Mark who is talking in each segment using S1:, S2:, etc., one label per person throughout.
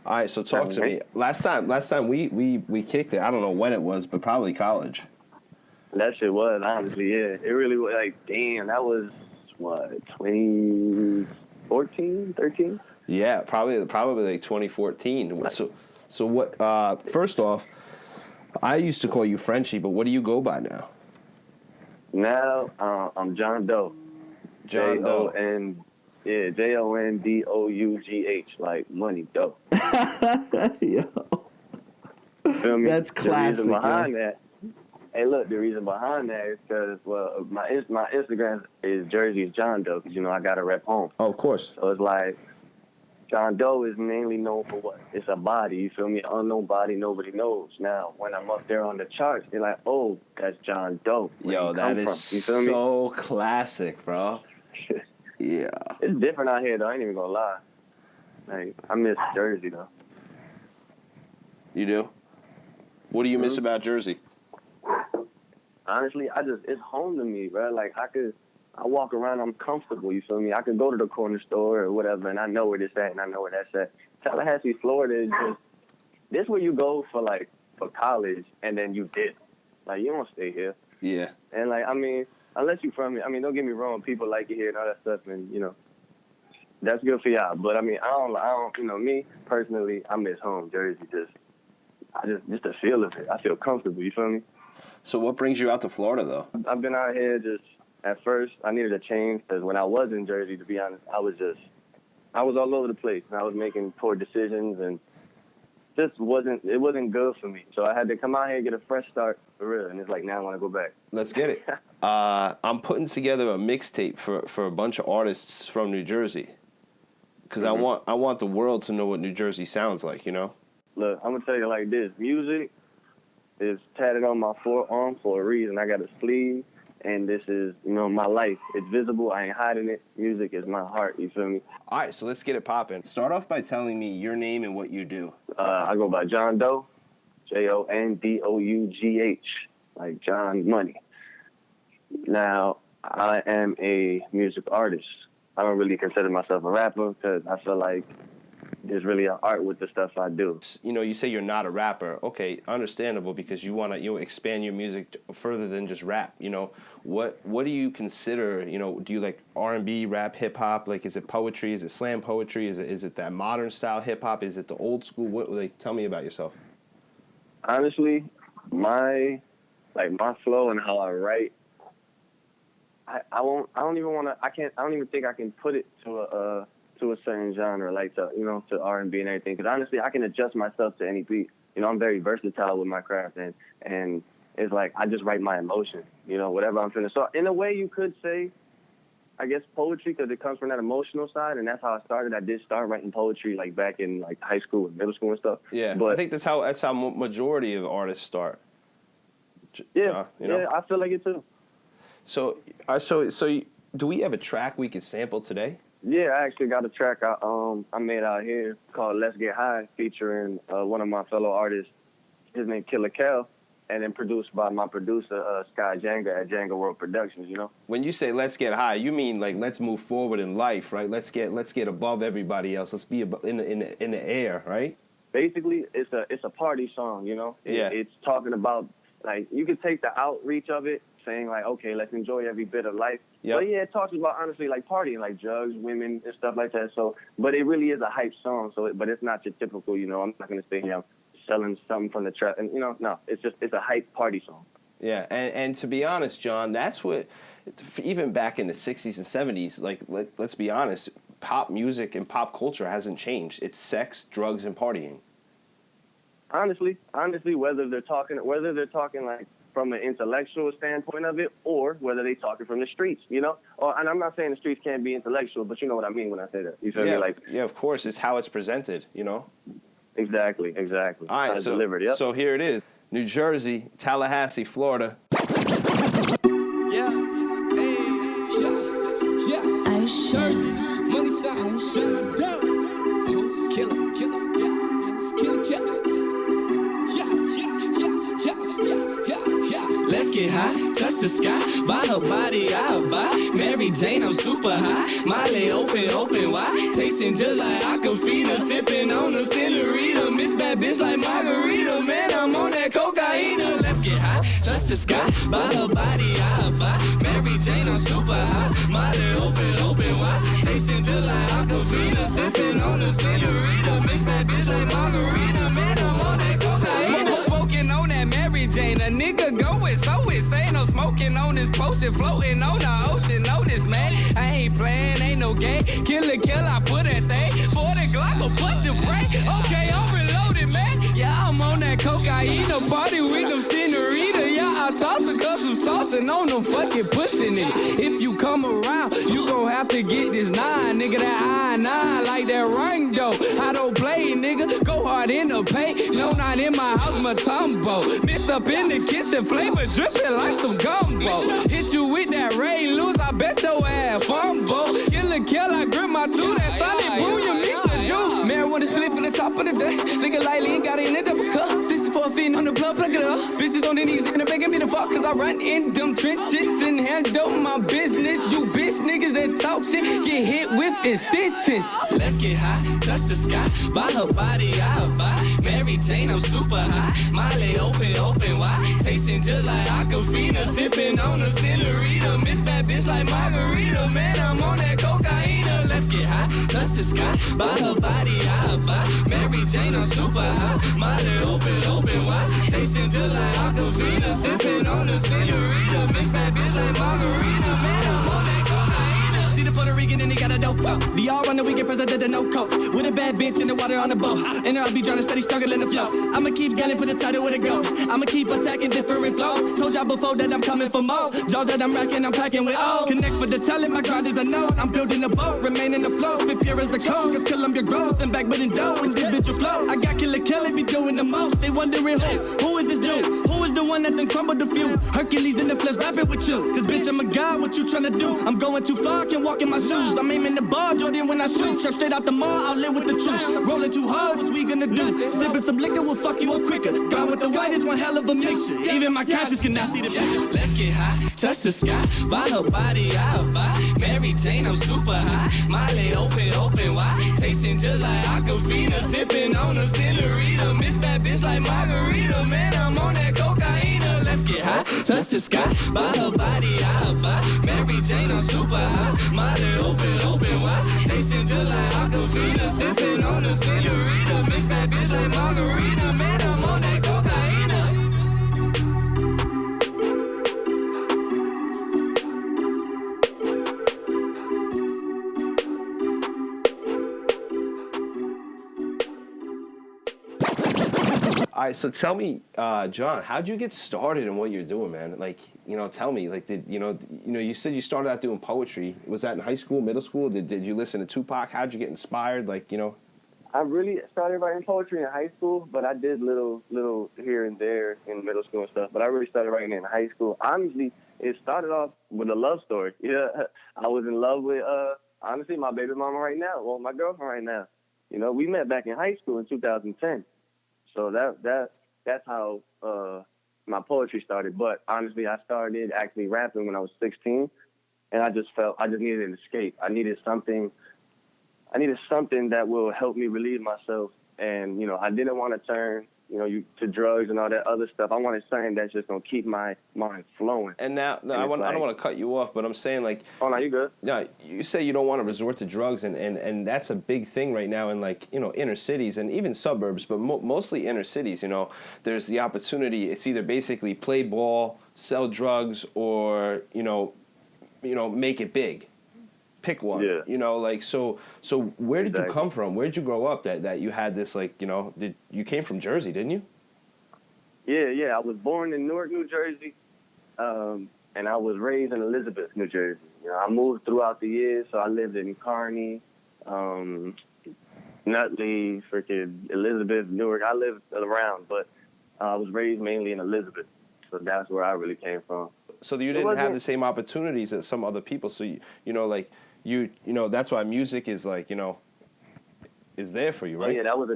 S1: All right, so talk to me. Last time we kicked it. I don't know when it was, but probably college.
S2: That shit was, honestly, yeah. It really was, like, damn, that was, what, 2014, 13?
S1: Yeah, probably like 2014. So what, first off, I used to call you Frenchie, but what do you go by now?
S2: Now, I'm Jon Dough.
S1: Jon Dough.
S2: Yeah, Jondoughh, like money, dough.
S1: Yo.
S2: Feel me?
S1: That's classic.
S2: The reason behind that, hey, look, the reason behind that is because, well, my Instagram is Jersey's Jon Dough, because, you know, I got to rep home.
S1: Oh, of course.
S2: So it's like, Jon Dough is mainly known for what? It's a body, you feel me? Unknown body, nobody knows. Now, when I'm up there on the charts, they're like, oh, that's Jon Dough.
S1: Yo, that is so classic, bro. Yeah.
S2: It's different out here, though. I ain't even gonna lie. Like, I miss Jersey, though.
S1: You do? What do you miss about Jersey?
S2: Honestly, it's home to me, bro. Like, I walk around, I'm comfortable, you feel me? I could go to the corner store or whatever, and I know where this at, and I know where that's at. Tallahassee, Florida is just, this where you go for college, and then you dip. Like, you don't stay here.
S1: Yeah.
S2: And, like, I mean, unless you from here, I mean, don't get me wrong, people like it here and all that stuff, and, you know, that's good for y'all. But, I mean, I don't, you know, me, personally, I miss home, Jersey, just the feel of it. I feel comfortable, you feel me?
S1: So what brings you out to Florida, though?
S2: I've been out here just, at first, I needed a change, because when I was in Jersey, to be honest, I was all over the place, and I was making poor decisions, and it wasn't good for me. So I had to come out here and get a fresh start, for real, and it's like, now I want to go back.
S1: Let's get it. I'm putting together a mixtape for a bunch of artists from New Jersey, because I want the world to know what New Jersey sounds like, you know?
S2: Look, I'm going to tell you like this. Music is tatted on my forearm for a reason. I got a sleeve. And this is, you know, my life. It's visible. I ain't hiding it. Music is my heart. You feel me?
S1: All right, so let's get it popping. Start off by telling me your name and what you do.
S2: I go by Jon Dough, Jondough, like John Money. Now, I am a music artist. I don't really consider myself a rapper because I feel like there's really an art with the stuff I do.
S1: You know, you say you're not a rapper. Okay, understandable, because you want to expand your music further than just rap. You know, what do you consider? You know, do you like R&B, rap, hip hop? Like, is it poetry? Is it slam poetry? Is it that modern style hip hop? Is it the old school? What? Tell me about yourself.
S2: Honestly, my flow and how I write, I don't even think I can put it to a certain genre, like to R&B and everything. Because honestly, I can adjust myself to any beat. You know, I'm very versatile with my craft, and it's like I just write my emotion. You know, whatever I'm feeling. So in a way, you could say, I guess, poetry, because it comes from that emotional side, and that's how I started. I did start writing poetry like back in like high school and middle school and stuff.
S1: Yeah, but I think that's how majority of artists start.
S2: Yeah,
S1: you know?
S2: Yeah, I feel like it too.
S1: So do we have a track we could sample today?
S2: Yeah, I actually got a track I made out here called Let's Get High, featuring one of my fellow artists. His name Killer Kel, and then produced by my producer, Sky Jenga at Jenga World Productions, you know? When
S1: you say let's get high, you mean like let's move forward in life, right? Let's get above everybody else. Let's be in the air, right?
S2: Basically, it's a party song, you know? It's talking about, like, you could take the outreach of it, saying like, okay, let's enjoy every bit of life. Yep. But yeah, it talks about, honestly, like partying, like drugs, women, and stuff like that. So, but it really is a hype song. So, but it's not your typical, you know, I'm not going to say, you know, selling something from the trap. And, you know, no, it's a hype party song.
S1: Yeah, and to be honest, John, that's what, even back in the 60s and 70s, like, let's be honest, pop music and pop culture hasn't changed. It's sex, drugs, and partying. Honestly, whether they're talking like from an intellectual standpoint of it, or whether they talking from the streets, you know? And I'm not saying the streets can't be intellectual, but you know what I mean when I say that. You feel me? Like, yeah, of course. It's how it's presented, you know? Exactly. All right, so delivered, yep. So here it is. New Jersey, Tallahassee, Florida.
S3: Yeah. Jersey, money sign, Jon Dough. Killer. Yeah. It's killer. Let's get high, touch the sky, buy her body, I'll buy. Mary Jane, I'm super high. Molly, open wide. Tasting just like Aquafina, sipping on the scenery. bad bitch like margarita. Man, I'm on that cocaine. Let's get high, touch the sky. By her body, I buy. Mary Jane, I'm super high. Molly, open wide. Tasting just like Aquafina. Sipping on the senorita. Mix that bitch like margarita. Man, I'm on that cocaine. Smoking on that Mary Jane. A nigga going so insane. I'm smoking on this potion. Floating on the ocean. Notice, man. I ain't playing, ain't no game. Kill, I put that thing. For the Glock, a push and break. Okay, I'm reloaded, man. Yeah, I'm on that cocaine. A party with them senorita. Yeah, I toss a cup some sauce and on them fucking pussy, nigga. If you come around, you gon' have to get this 9, nigga. That I-9 like that ring, though. I don't play, nigga. Go hard in the paint. No, not in my house, my tumbo. Mixed up in the kitchen, flavor dripping like some gumbo. Hit you with that Ray Lewis, I bet your ass fumble. Kill, I grip my tooth, that solid boom, you mix a do. Marijuana split from the top of the desk. Nigga lightly and got it in a double cup. This is for a fin on the plug, plug it up. Bitches on their knees in the begging me to fuck, cause I run in them trenches and handle my business. You bitch niggas that talk shit get hit with extensions. Let's get high, touch the sky. By her body, I buy. Mary Jane, I'm super high. Molly, open wide. Tasting just like Aquafina. Sipping on the senorita. Miss bad bitch like margarita. Man, I'm on that cocaine. Let's get high, touch the sky. By her body, I buy. Mary Jane, I'm super high. Molly, open wide. Tasting just like Aquafina. Sipping on the senorita. Mix bad bitch like margarita. Man, I'm on that cocaine. See the Puerto Rican and he got a dope flow. DR on the weekend president and no coke. With a bad bitch in the water on the boat. And I'll be drowning steady struggling to float. I'ma keep gunning for the title with a go. I'ma keep attacking different flows. Told y'all before that I'm coming for more. Jaws that I'm racking, I'm packing with all. Connects for the talent, my grind is a note. I'm building a boat, remaining afloat. Spit pure as the cold, cause Columbia grows. And back with the dough, individual flow. I got Killer Kelly, be doing the most. They wondering who is this dude? Who is the one that done crumbled the few? Hercules in the flesh rapping with you. Cause bitch, I'm a god, what you tryna do? I'm going too far, can't walk in my shoes. I'm aiming the bar, Jordan when I shoot. Trap straight out the mall, I'll live with the truth. Rolling too hard, what's we gonna do? Sipping some liquor will fuck you up quicker. Gone with the white is one hell of a mixture. Even my conscience cannot see the picture. Let's get high, touch the sky. By her body, I buy. Mary Jane, I'm super high. Molly, open wide. Tasting just like Aquafina. Sipping on the senorita. Miss bad bitch like margarita. Man, I'm on that cocaine. Let's get high, touch the sky. By her body, I buy. Mary Jane, I'm super high. Molly, open wide. Tasting just like Aquafina. Sipping on the senorita. Mix bad bitch like margarita. Man, I'm on that cocaine.
S1: All right, so tell me, John, how'd you get started in what you're doing, man? Like, tell me, like, you said you started out doing poetry. Was that in high school, middle school? Did you listen to Tupac? How'd you get inspired? Like,
S2: I really started writing poetry in high school, but I did little here and there in middle school and stuff. But I really started writing in high school. Honestly, it started off with a love story. Yeah, I was in love with, honestly, my baby mama right now. Well, my girlfriend right now. We met back in high school in 2010. So that's how my poetry started. But honestly, I started actually rapping when I was 16, and I just needed an escape. I needed something that will help me relieve myself. And I didn't want to turn to drugs and all that other stuff. I wanted something that's just gonna keep my mind flowing.
S1: And now, I don't want to cut you off, but I'm saying, like,
S2: oh no, you good?
S1: Yeah, you say you don't want to resort to drugs, and that's a big thing right now in, like, inner cities and even suburbs, but mostly inner cities. There's the opportunity. It's either basically play ball, sell drugs, or make it big. Pick one. Yeah. So where did you come from? Where did you grow up that you had this, like, you came from Jersey, didn't you?
S2: Yeah. I was born in Newark, New Jersey, and I was raised in Elizabeth, New Jersey. I moved throughout the years, so I lived in Kearney, Nutley, freaking Elizabeth, Newark. I lived around, but I was raised mainly in Elizabeth, so that's where I really came from.
S1: So you didn't have the same opportunities as some other people. So that's why music is, like, is there for you, right?
S2: Oh, yeah, that was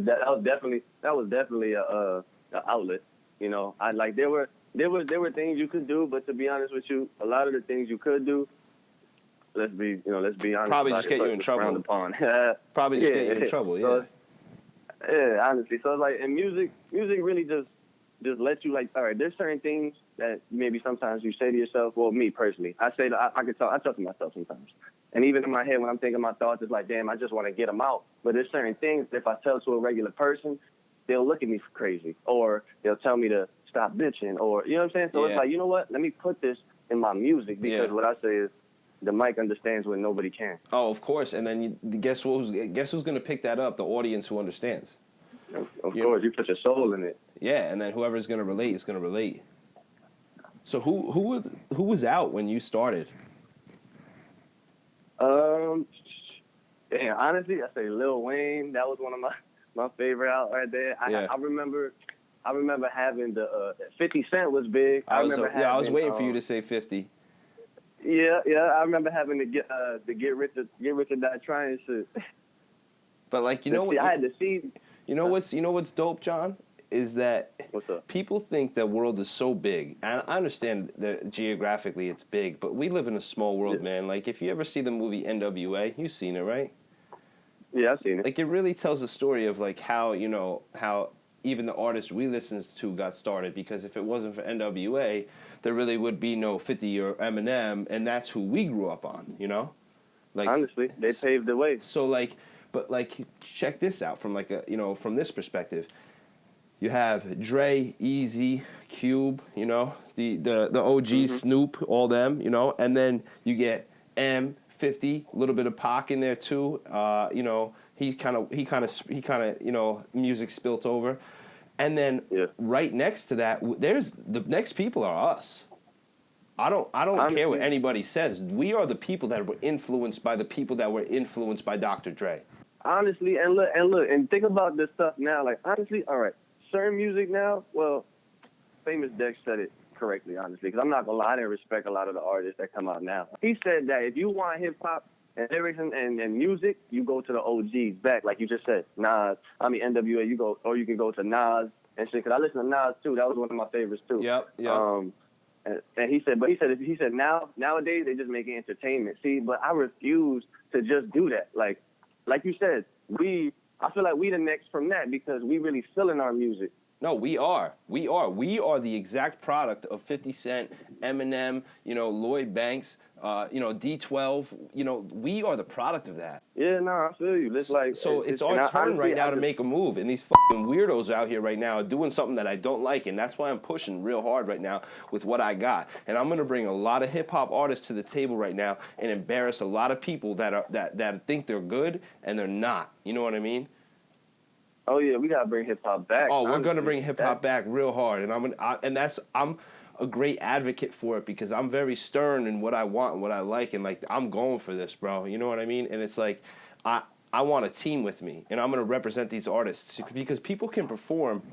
S2: definitely a outlet. I like there were things you could do, but to be honest with you, a lot of the things you could do, let's be honest.
S1: Probably just get you in trouble.
S2: Probably
S1: just get you in trouble. Yeah.
S2: Yeah, honestly. So it's like, and music really just lets you, like, all right, there's certain things that maybe sometimes you say to yourself. Well, me personally, I talk to myself sometimes. And even in my head when I'm thinking my thoughts, it's like, damn, I just want to get them out. But there's certain things that if I tell to a regular person, they'll look at me crazy, or they'll tell me to stop bitching, or, you know what I'm saying? So it's like, you know what? Let me put this in my music, because what I say is, the mic understands when nobody can.
S1: Oh, of course. And then guess who's going to pick that up? The audience who understands.
S2: Of course, you put your soul in it.
S1: Yeah, and then whoever's going to relate is going to relate. So who was out when you started?
S2: Yeah, honestly, I say Lil Wayne. That was one of my favorite out right there. I remember having the 50 Cent was big.
S1: I was waiting for you to say 50.
S2: Yeah, I remember having to get rich or die trying shit.
S1: But like, you know what?
S2: I had to see.
S1: You know what's dope, John? Is that
S2: What's up?
S1: People think the world is so big, and I understand that geographically it's big, but we live in a small world, man. Like, if you ever see the movie NWA, you've seen it, right?
S2: Yeah, I've seen it.
S1: Like, it really tells the story of like how even the artists we listened to got started, because if it wasn't for NWA, there really would be no 50 or Eminem, and that's who we grew up on, you know? Like,
S2: honestly, they paved the way.
S1: So like, but like, check this out from like from this perspective. You have Dre, Easy, Cube, you know, the OG, Snoop, all them, you know, and then you get M, 50, a little bit of Pac in there too. You know, he kind of, you know, music spilt over. And then right next to that, there's the next people are us. I don't care what anybody says. We are the people that were influenced by the people that were influenced by Dr. Dre.
S2: Honestly, and look, and think about this stuff now. Like, honestly, all right, certain music now, well, Famous Dex said it correctly, honestly, because I'm not going to lie, I didn't respect a lot of the artists that come out now. He said that if you want hip-hop and lyrics and music, you go to the OGs back, like you just said, NWA, you can go to Nas and shit, because I listen to Nas, too. That was one of my favorites, too.
S1: Yep.
S2: And he said nowadays they just make it entertainment. See, but I refuse to just do that. Like you said, I feel like we the next from that, because we really feeling our music.
S1: No, we are. We are the exact product of 50 Cent, Eminem, you know, Lloyd Banks, you know, D12. You know, we are the product of that.
S2: Yeah, no, I feel you. It's like,
S1: so it's our turn right now to make a move, and these fucking weirdos out here right now are doing something that I don't like, and that's why I'm pushing real hard right now with what I got. And I'm gonna bring a lot of hip hop artists to the table right now and embarrass a lot of people that think they're good and they're not. You know what I mean?
S2: Oh yeah, we gotta bring hip hop back.
S1: Oh, we're gonna bring hip hop back real hard, and I'm a great advocate for it, because I'm very stern in what I want and what I like, and like, I'm going for this, bro. You know what I mean? And it's like, I want a team with me, and I'm gonna represent these artists, because people can perform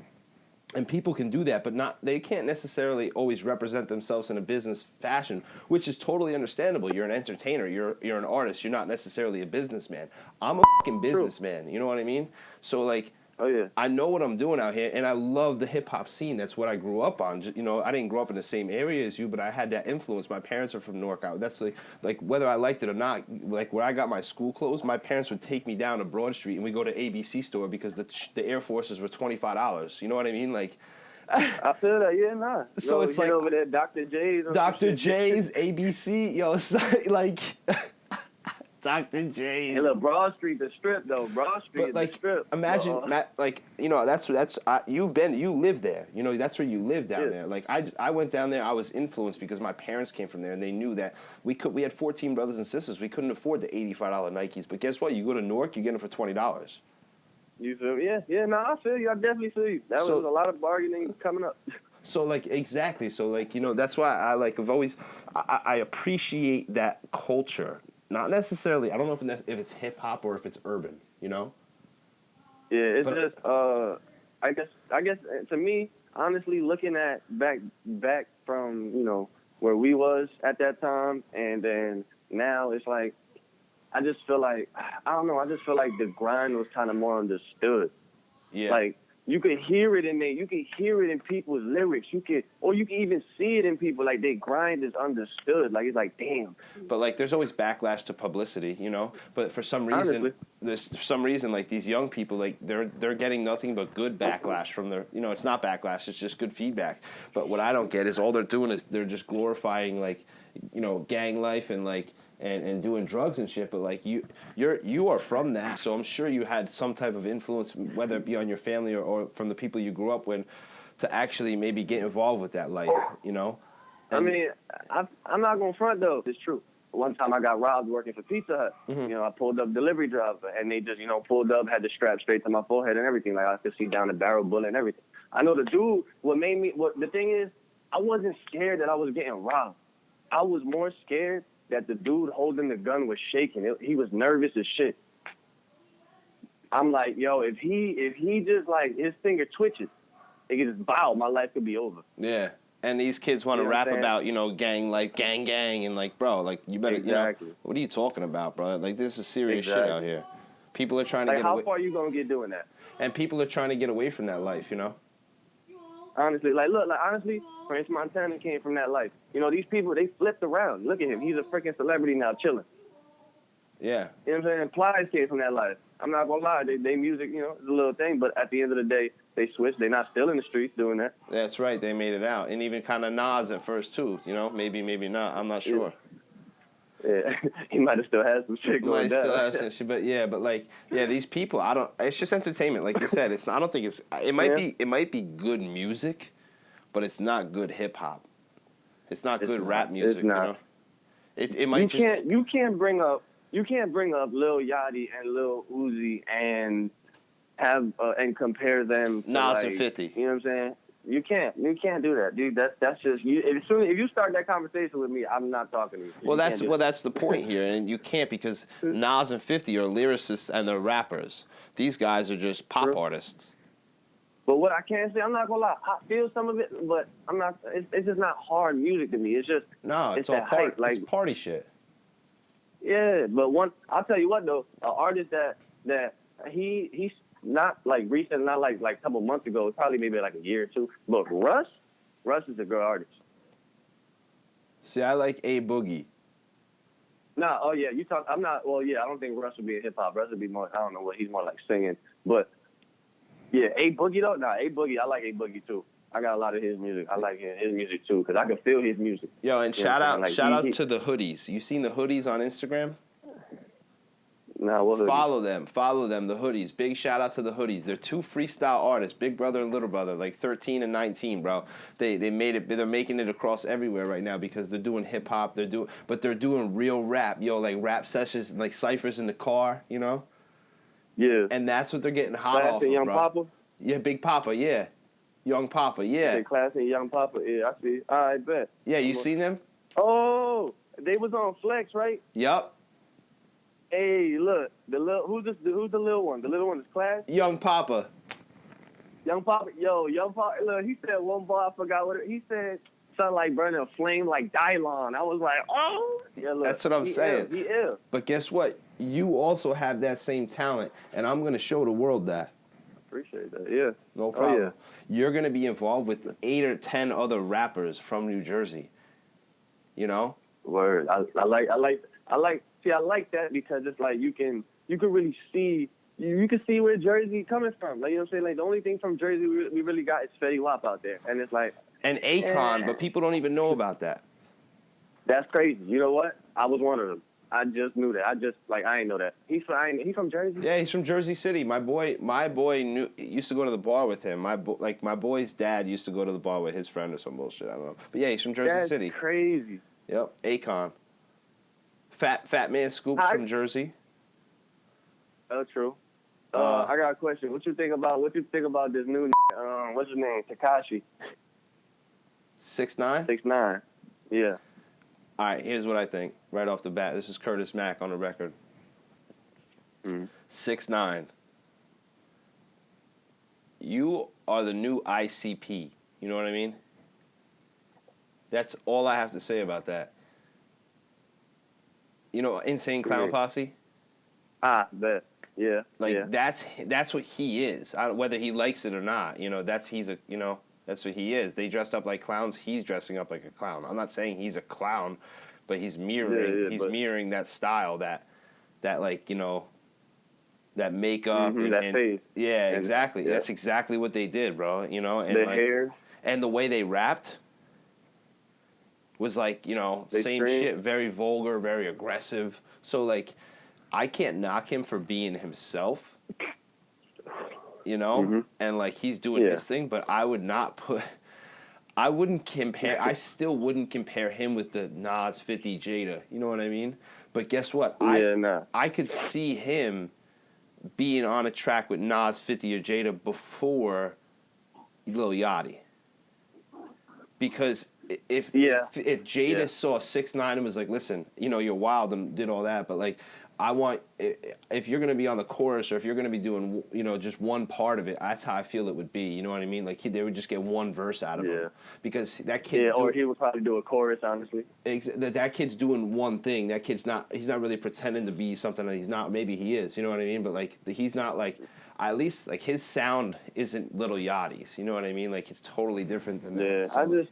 S1: and people can do that, but they can't necessarily always represent themselves in a business fashion, which is totally understandable. You're an entertainer, you're an artist, you're not necessarily a businessman. I'm a fucking businessman, you know what I mean? So like,
S2: oh yeah,
S1: I know what I'm doing out here, and I love the hip hop scene. That's what I grew up on. You know, I didn't grow up in the same area as you, but I had that influence. My parents are from NorCal. That's like whether I liked it or not. Like, where I got my school clothes, my parents would take me down to Broad Street, and we go to ABC store because the Air Forces were $25. You know what I mean? Like,
S2: I feel that, yeah, nah.
S1: So it's like
S2: over there, Dr. J's,
S1: ABC, yo, it's like. Dr. J's.
S2: Hey, look, Broad Street, the strip, though. Broad Street,
S1: like,
S2: the strip.
S1: Imagine, like, you know, you live there. You know, that's where you live down there. Like, I went down there. I was influenced because my parents came from there, and they knew that we had 14 brothers and sisters. We couldn't afford the $85 Nikes, but guess what? You go to Newark, you get them for $20.
S2: You feel me? Yeah, no, I feel you. I definitely feel you. That was a lot of bargaining coming up.
S1: So, like, exactly. So, like, you know, that's why I appreciate that culture. Not necessarily. I don't know if it's hip hop or if it's urban. You know.
S2: Yeah, it's just. I guess to me, honestly, looking at back from, you know, where we was at that time, and then now it's like, I just feel like, I don't know. I just feel like the grind was kind of more understood.
S1: Yeah.
S2: Like You could hear it in there. You could hear it in people's lyrics. You can even see it in people. Like, their grind is understood. Like, it's like, damn.
S1: But like, there's always backlash to publicity, you know. But for some reason,
S2: Honestly.
S1: there's for some reason, like these young people, like they're getting nothing but good backlash from their, you know, it's not backlash, it's just good feedback. But what I don't get is all they're doing is they're just glorifying, like, you know, gang life and like and doing drugs and shit. But like, you are from that, so I'm sure you had some type of influence, whether it be on your family or from the people you grew up with, to actually maybe get involved with that life, you know.
S2: I mean, I'm not gonna front though. It's true. One time I got robbed working for Pizza Hut.
S1: Mm-hmm.
S2: You know, I pulled up delivery driver, and they just, you know, pulled up, had the strap straight to my forehead and everything. Like, I could see down the barrel bullet and everything. I know the dude. The thing is, I wasn't scared that I was getting robbed. I was more scared that the dude holding the gun was shaking. He was nervous as shit. I'm like, yo, if he just, like, his finger twitches, it could just bow. My life could be over.
S1: Yeah. And these kids want to rap about, you know, gang life, gang, and like, bro, like, you better,
S2: Exactly.
S1: you know, what are you talking about, bro? Like, this is serious shit out here. People are trying to get
S2: how
S1: away.
S2: far you gonna get doing that?
S1: And people are trying to get away from that life, you know?
S2: Honestly, like, look, like, honestly, Prince Montana came from that life. You know, these people, they flipped around. Look at him. He's a freaking celebrity now, chilling.
S1: Yeah.
S2: You know what I'm saying? Plies came from that life. I'm not gonna lie, they music, you know, is a little thing, but at the end of the day, they switched. They're not still in the streets doing that.
S1: That's right. They made it out. And even kind of Nas at first, too, you know? Maybe not. I'm not sure.
S2: Yeah, he might have still had some shit going down.
S1: Still have some shit, but like, yeah, these people, it's just entertainment, like you said. I don't think it might be good music, but it's not good hip hop. It's not good rap music,
S2: it's not.
S1: You know? It might
S2: you can't bring up Lil Yachty and Lil Uzi and have and compare them to,
S1: Nas
S2: like,
S1: and 50.
S2: You know what I'm saying? You can't do that, dude. That's just you. If you start that conversation with me, I'm not talking to you.
S1: Well, that's the point here, and you can't, because Nas and 50 are lyricists and they're rappers. These guys are just pop artists.
S2: But what I can say, I'm not gonna lie, I feel some of it, but I'm not. It's just not hard music to me. It's just
S1: it's all
S2: that hype, like,
S1: it's party shit.
S2: Yeah, but I'll tell you what though, an artist that he's not like recent, not like a couple months ago, probably maybe like a year or two. But Russ is a good artist.
S1: See, I like A Boogie.
S2: Nah, oh yeah, you talk. I'm not. Well, yeah, I don't think Russ would be a hip hop. Russ would be more. I don't know what he's more like singing. But yeah, A Boogie though. Nah, A Boogie. I like A Boogie too. I got a lot of his music. I like his music too because I can feel his music.
S1: Yo, and
S2: you know,
S1: shout out
S2: like,
S1: to the hoodies. You seen the hoodies on Instagram?
S2: Nah, what hoodie?
S1: Follow them, the hoodies. Big shout out to the hoodies. They're two freestyle artists, Big Brother and Little Brother, like 13 and 19, bro. They're making it across everywhere right now because they're doing hip hop, but they're doing real rap, yo, like rap sessions, like ciphers in the car, you know?
S2: Yeah.
S1: And that's what they're getting hot off of,
S2: Young
S1: bro.
S2: Papa?
S1: Yeah, Big Papa, yeah. Young Papa, yeah.
S2: Class and Young Papa, yeah, I see. I bet.
S1: Yeah, you seen them?
S2: Oh, they was on Flex, right?
S1: Yup.
S2: Hey, look, who's the little one? The little one is Class?
S1: Young Papa.
S2: Young Papa, Young Papa, look, he said one bar, I forgot what he said, something like burning a flame like Dylon. I was like, oh. Yeah, look,
S1: that's what I'm saying.
S2: He is.
S1: But guess what? You also have that same talent, and I'm going to show the world that.
S2: Appreciate that, yeah.
S1: No problem.
S2: Oh, yeah.
S1: You're going to be involved with 8 or 10 other rappers from New Jersey. You know?
S2: Word. I like that because it's like you can really see you can see where Jersey coming from. Like, you know what I'm saying? Like, the only thing from Jersey we really got is Fetty Wap out there, and it's like
S1: and Akon, but people don't even know about that.
S2: That's crazy. You know what? I was one of them. I just knew that. I ain't know that. He's from Jersey.
S1: Yeah, he's from Jersey City. My boy used to go to the bar with him. My boy's dad used to go to the bar with his friend or some bullshit. I don't know. But yeah, he's from Jersey City.
S2: That's crazy.
S1: Yep, Akon. Fat Man Scoops from Jersey.
S2: Oh, true. I got a question. What you think about this new what's his name? Tekashi.
S1: 6ix9ine?
S2: 6ix9ine. Yeah.
S1: All right, here's what I think right off the bat. This is Curtis Mack on the record. 6ix9ine. You are the new ICP. You know what I mean? That's all I have to say about that. You know, Insane Clown Posse?
S2: Ah, bet. Yeah.
S1: Like
S2: yeah.
S1: that's what he is. Whether he likes it or not, that's what he is. They dressed up like clowns. He's dressing up like a clown. I'm not saying he's a clown, but he's mirroring that style, that like that makeup
S2: that face.
S1: Yeah,
S2: And,
S1: exactly.
S2: yeah.
S1: That's exactly what they did, bro. And
S2: the hair
S1: and the way they rapped was like same shit, very vulgar, very aggressive. So like, I can't knock him for being himself, and like he's doing his thing, but I wouldn't compare. I still wouldn't compare him with the Nas 50 Jada. You know what I mean? But guess what? I could see him being on a track with Nas 50 or Jada before Lil Yachty. Because if Jada saw 6ix9ine and was like, listen, you're wild and did all that, but like, if you're going to be on the chorus, or if you're going to be doing, just one part of it, that's how I feel it would be. You know what I mean? Like, they would just get one verse out of him. Because that kid.
S2: Yeah, or he would probably do a chorus, honestly.
S1: That kid's doing one thing. That kid's he's not really pretending to be something that he's not. Maybe he is, you know what I mean? But, like, he's not, like, at least, like, his sound isn't Lil Yachty's. You know what I mean? Like, it's totally different than that.
S2: Yeah,
S1: So.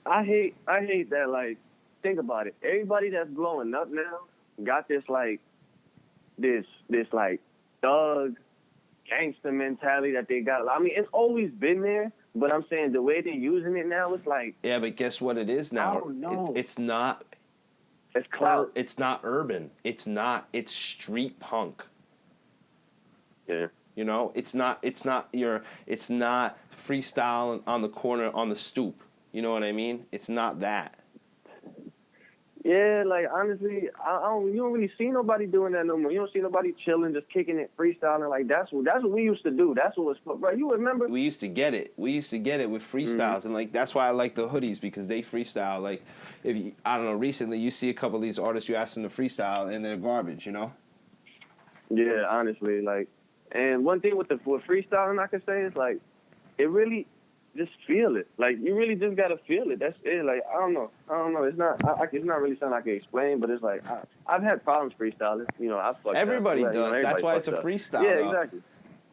S2: I hate that, like, think about it. Everybody that's blowing up now got this, like, this like thug gangster mentality that they got. I mean, it's always been there, but I'm saying the way they're using it now, it's like,
S1: yeah, but guess what it is now?
S2: I don't know.
S1: It's not.
S2: It's clout.
S1: It's not urban. It's not. It's street punk.
S2: Yeah.
S1: It's not freestyle on the corner on the stoop. You know what I mean? It's not that.
S2: Yeah, like, honestly, you don't really see nobody doing that no more. You don't see nobody chilling, just kicking it, freestyling. Like, that's what we used to do. That's what was, bro. You remember?
S1: We used to get it. We used to get it with freestyles, and like that's why I like the hoodies, because they freestyle. Like, I don't know, recently you see a couple of these artists, you ask them to freestyle, and they're garbage.
S2: Yeah, honestly, like, and one thing with freestyling I can say is, like, it really. Just feel it. Like, you really just gotta feel it. That's it. Like, I don't know. It's not. It's not really something I can explain. But it's like I've had problems freestyling. I fucked
S1: Everybody
S2: up.
S1: does.
S2: Everybody
S1: that's why it's a
S2: up.
S1: freestyle.
S2: Yeah,
S1: though.
S2: exactly.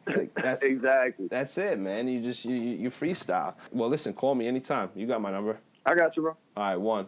S1: Like, that's
S2: exactly.
S1: That's it, man. You freestyle. Well, listen. Call me anytime. You got my number.
S2: I got you, bro.
S1: All right, 1.